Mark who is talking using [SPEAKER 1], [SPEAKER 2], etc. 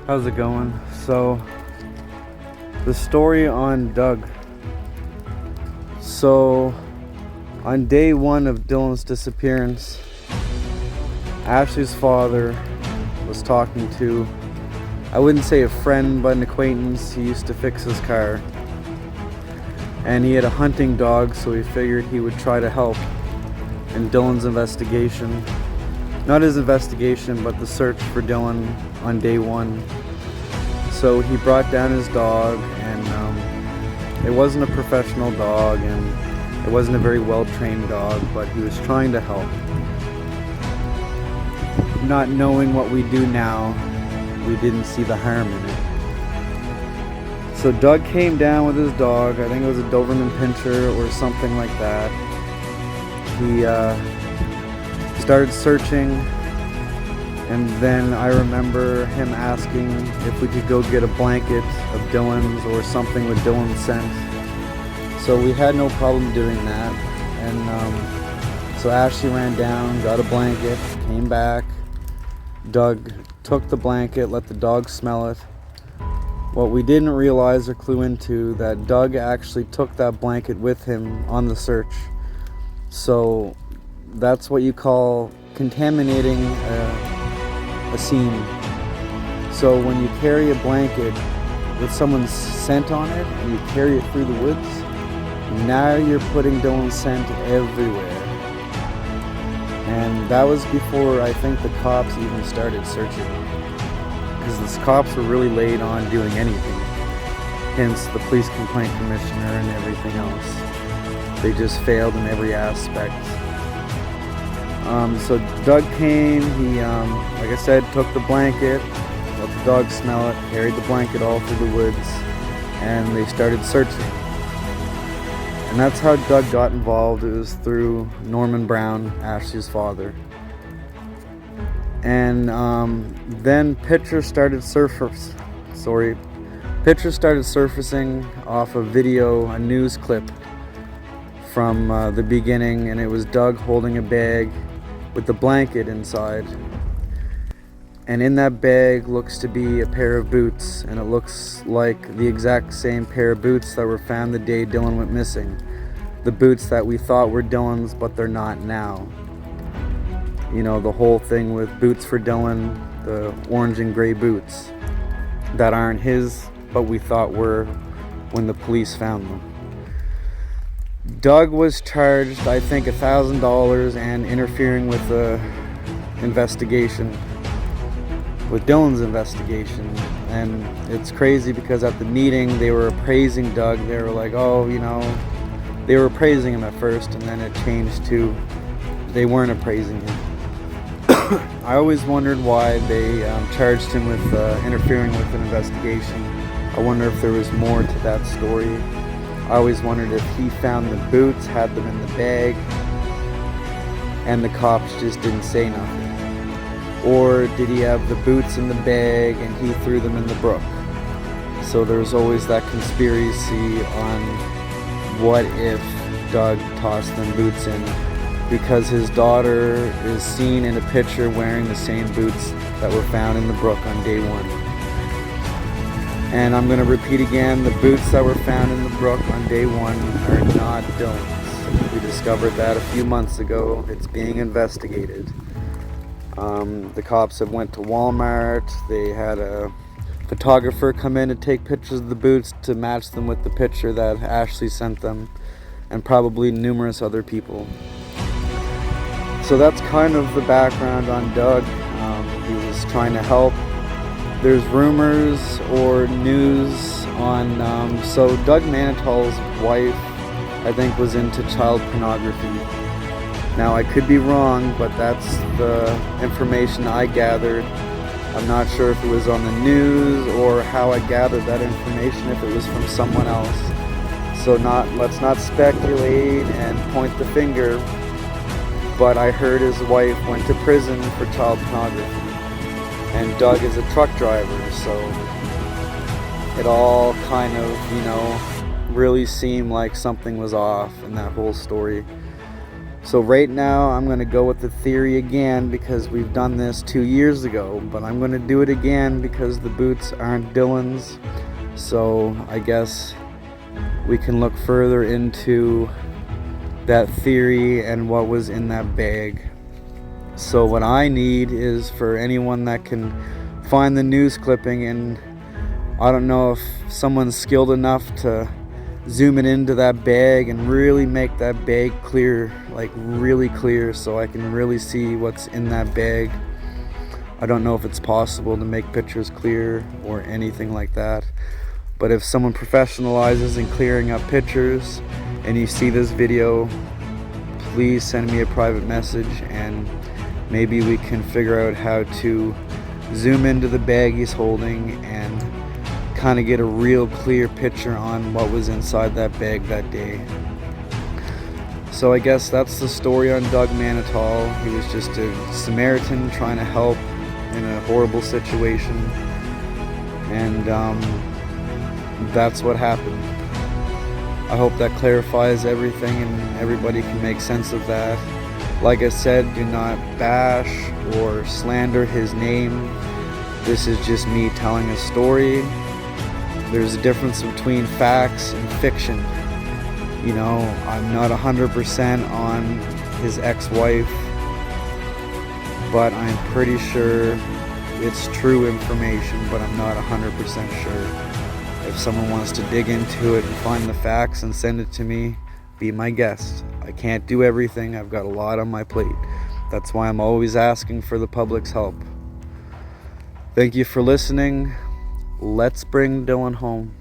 [SPEAKER 1] How's it going? So, the story on Doug. So, on day one of Dylan's disappearance, Ashley's father was talking to, I wouldn't say a friend, but an acquaintance. He used to fix his car. And he had a hunting dog, so he figured he would try to help in Dylan's investigation. Not his investigation, but the search for Dylan on day one. So he brought down his dog, and it wasn't a professional dog, and it wasn't a very well-trained dog, but he was trying to help. Not knowing what we do now, we didn't see the harm in it. So Doug came down with his dog. I think it was a Doberman Pinscher or something like that. He started searching, and then I remember him asking if we could go get a blanket of Dylan's or something with Dylan's scent. So we had no problem doing that, and so Ashley ran down, got a blanket, came back. Doug took the blanket, let the dog smell it. What we didn't realize or clue into, that Doug actually took that blanket with him on the search. So that's what you call contaminating a scene. So when you carry a blanket with someone's scent on it and you carry it through the woods, now you're putting Dylan's scent everywhere. And that was before I think the cops even started searching, because the cops were really late on doing anything, hence the police complaint commissioner and everything else. They just failed in every aspect. So Doug came, he, like I said, took the blanket, let the dog smell it, carried the blanket all through the woods, and they started searching. And that's how Doug got involved. It was through Norman Brown, Ashley's father. And then pictures started surfacing off a video, a news clip from the beginning, and it was Doug holding a bag with the blanket inside. And in that bag looks to be a pair of boots, and it looks like the exact same pair of boots that were found the day Dylan went missing. The boots that we thought were Dylan's, but they're not now. You know, the whole thing with boots for Dylan, the orange and gray boots that aren't his, but we thought were when the police found them. Doug was charged, I think, $1,000 and interfering with the investigation, with Dylan's investigation. And it's crazy because at the meeting they were appraising Doug. They were like, oh, you know, they were appraising him at first, and then it changed to they weren't appraising him. I always wondered why they charged him with interfering with an investigation. I wonder if there was more to that story. I always wondered if he found the boots, had them in the bag, and the cops just didn't say nothing. Or did he have the boots in the bag and he threw them in the brook? So there's always that conspiracy on what if Doug tossed them boots in, because his daughter is seen in a picture wearing the same boots that were found in the brook on day one. And I'm going to repeat again, the boots that were found in the brook on day one are not Dylan's. We discovered that a few months ago. It's being investigated. The cops have went to Walmart. They had a photographer come in and take pictures of the boots to match them with the picture that Ashley sent them, and probably numerous other people. So that's kind of the background on Doug. He was trying to help. There's rumors or news on, so Doug Manitol's wife, I think, was into child pornography. Now, I could be wrong, but that's the information I gathered. I'm not sure if it was on the news or how I gathered that information, if it was from someone else. So let's not speculate and point the finger, but I heard his wife went to prison for child pornography. And Doug is a truck driver, so it all kind of, really seemed like something was off in that whole story. So right now I'm going to go with the theory again because we've done this 2 years ago, but I'm going to do it again because the boots aren't Dylan's. So I guess we can look further into that theory and what was in that bag. So what I need is for anyone that can find the news clipping, and I don't know if someone's skilled enough to zoom it into that bag and really make that bag clear, like really clear, so I can really see what's in that bag. I don't know if it's possible to make pictures clear or anything like that, but if someone professionalizes in clearing up pictures and you see this video, please send me a private message and maybe we can figure out how to zoom into the bag he's holding and kind of get a real clear picture on what was inside that bag that day. So I guess that's the story on Doug Manital. He was just a Samaritan trying to help in a horrible situation, and that's what happened. I hope that clarifies everything and everybody can make sense of that. Like I said, do not bash or slander his name. This is just me telling a story. There's a difference between facts and fiction. You know, I'm not 100% on his ex-wife, but I'm pretty sure it's true information, but I'm not 100% sure. If someone wants to dig into it and find the facts and send it to me, be my guest. I can't do everything. I've got a lot on my plate. That's why I'm always asking for the public's help. Thank you for listening. Let's bring Dylan home.